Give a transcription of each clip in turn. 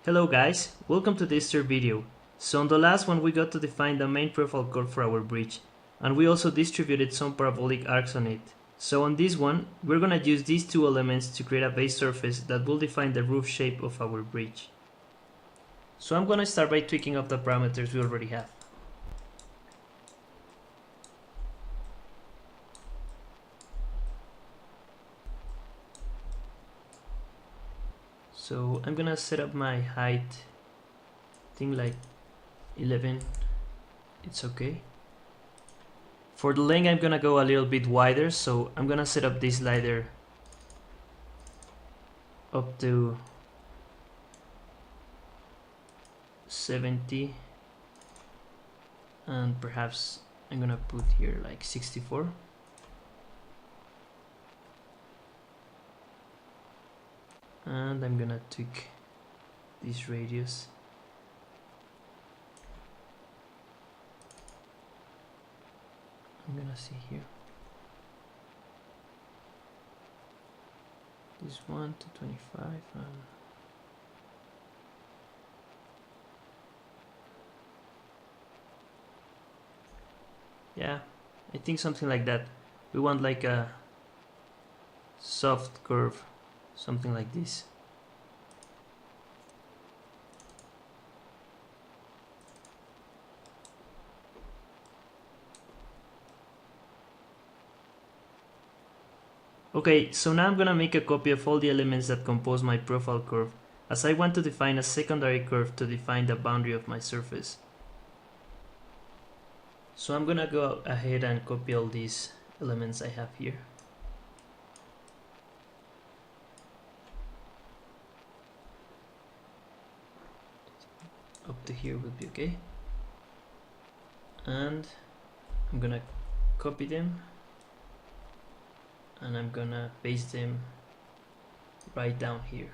Hello guys, welcome to this third video. So on the last one we got to define the main profile curve for our bridge, and we also distributed some parabolic arcs on it. So on this one, we're gonna use these two elements to create a base surface that will define the roof shape of our bridge. So I'm gonna start by tweaking up the parameters we already have. So I'm gonna set up my height, I think like 11, it's okay. For the length I'm gonna go a little bit wider, so I'm gonna set up this slider up to 70, and perhaps I'm gonna put here like 64. And I'm gonna tweak this radius. I'm gonna see here. This one to 25. Yeah, I think something like that. We want like a soft curve, something like this. Okay, so now I'm gonna make a copy of all the elements that compose my profile curve, as I want to define a secondary curve to define the boundary of my surface. So I'm gonna go ahead and copy all these elements I have here. Up to here would be okay. And I'm gonna copy them, and I'm gonna paste them right down here.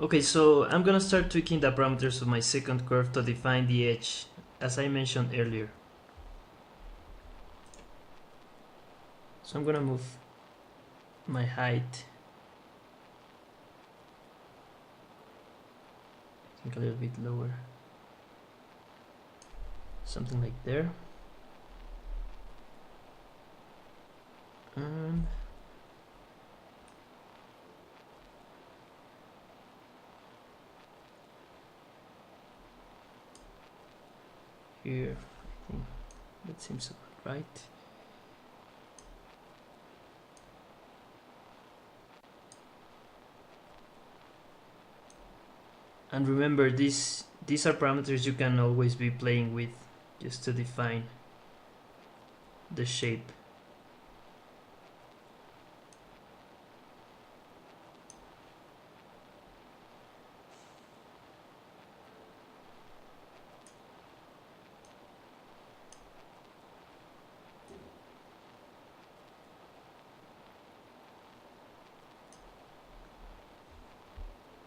Okay, so I'm gonna start tweaking the parameters of my second curve to define the edge, as I mentioned earlier. So I'm gonna move my height, I think a little bit lower, something like there. And here, I think that seems about right. And remember, these are parameters you can always be playing with just to define the shape.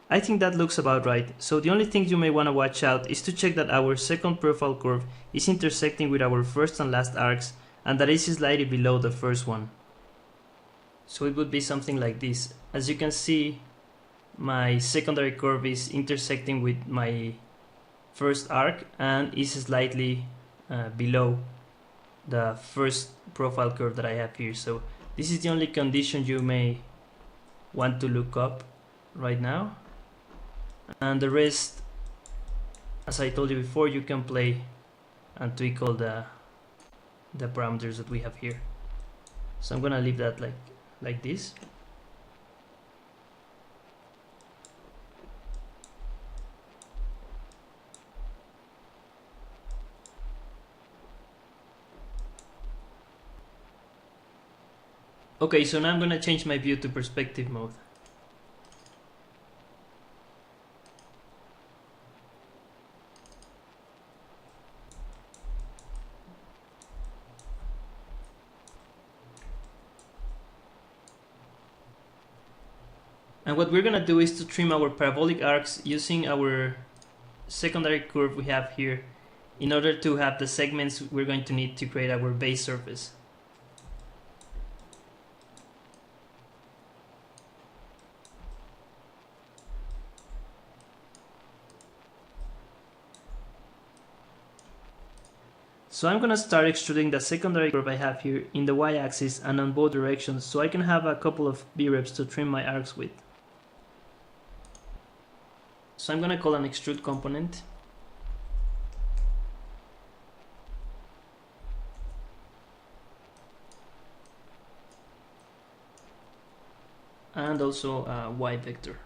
I think that looks about right, so the only thing you may want to watch out is to check that our second profile curve is intersecting with our first and last arcs, and that is slightly below the first one. So it would be something like this. As you can see, my secondary curve is intersecting with my first arc and is slightly below the first profile curve that I have here. So this is the only condition you may want to look up right now. And the rest, as I told you before, you can play and tweak all the parameters that we have here. So I'm gonna leave that like this. Okay, so now I'm gonna change my view to perspective mode. And what we're gonna do is to trim our parabolic arcs using our secondary curve we have here in order to have the segments we're going to need to create our base surface. So I'm gonna start extruding the secondary curve I have here in the y-axis and on both directions so I can have a couple of V-reps to trim my arcs with. So I'm gonna call an extrude component. And also a y vector.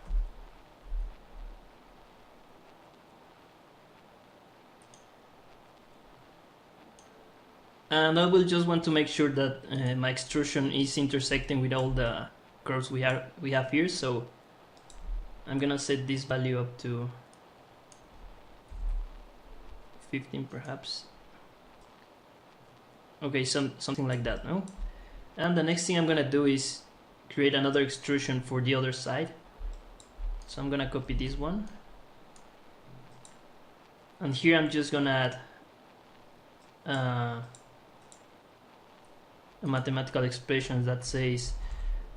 And I will just want to make sure that my extrusion is intersecting with all the curves we have here. So I'm gonna set this value up to 15 perhaps. Okay, something like that, no? And the next thing I'm gonna do is create another extrusion for the other side. So I'm gonna copy this one. And here I'm just gonna add a mathematical expression that says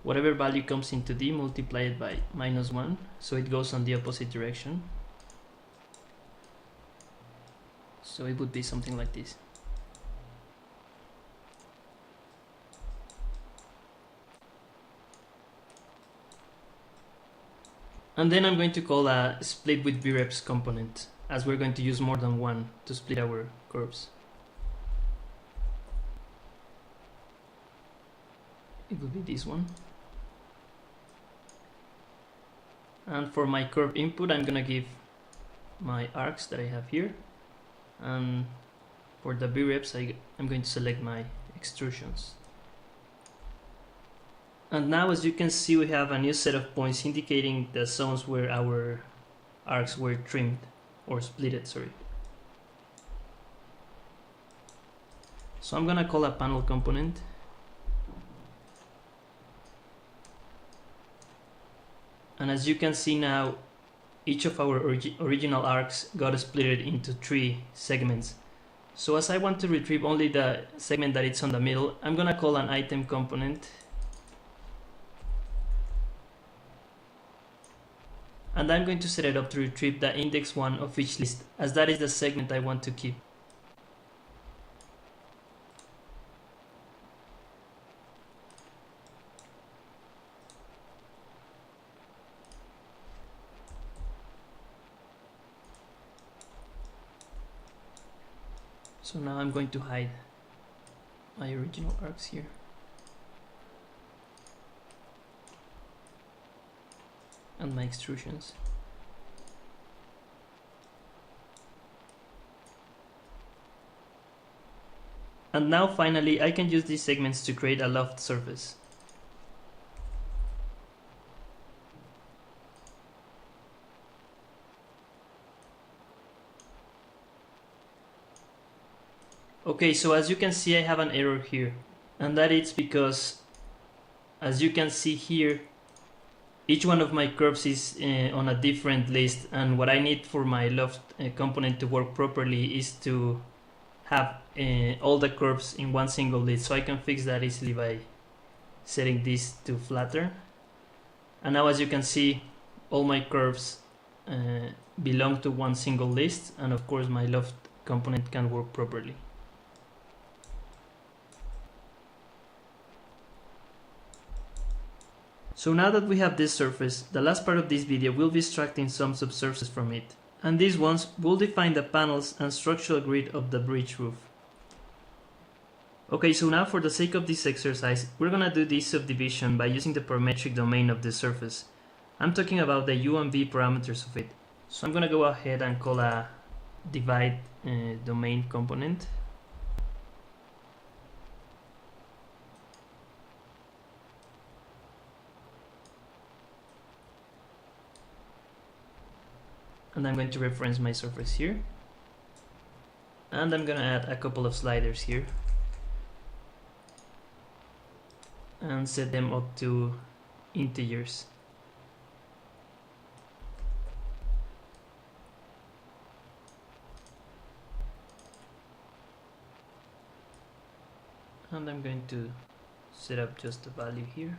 whatever value comes into D, multiply it by -1, so it goes on the opposite direction. So it would be something like this. And then I'm going to call a split with VREPs component, as we're going to use more than one to split our curves. It would be this one. And for my curve input, I'm gonna give my arcs that I have here. And for the VREPs, I'm going to select my extrusions. And now, as you can see, we have a new set of points indicating the zones where our arcs were trimmed or splitted, sorry. So I'm gonna call a panel component. And as you can see now, each of our original arcs got split into 3 segments. So as I want to retrieve only the segment that it's on the middle, I'm gonna call an item component. And I'm going to set it up to retrieve the index 1 of each list, as that is the segment I want to keep. So now I'm going to hide my original arcs here. And my extrusions. And now finally I can use these segments to create a loft surface. Okay, so as you can see, I have an error here, and that is because, as you can see here, each one of my curves is on a different list, and what I need for my loft component to work properly is to have all the curves in one single list. So I can fix that easily by setting this to flatter. And now, as you can see, all my curves belong to one single list, and of course my loft component can work properly. So now that we have this surface, the last part of this video will be extracting some subsurfaces from it. And these ones will define the panels and structural grid of the bridge roof. Okay, so now for the sake of this exercise, we're gonna do this subdivision by using the parametric domain of the surface. I'm talking about the U and V parameters of it. So I'm gonna go ahead and call a divide domain component. And I'm going to reference my surface here. And I'm gonna add a couple of sliders here. And set them up to integers. and I'm going to set up just a value here.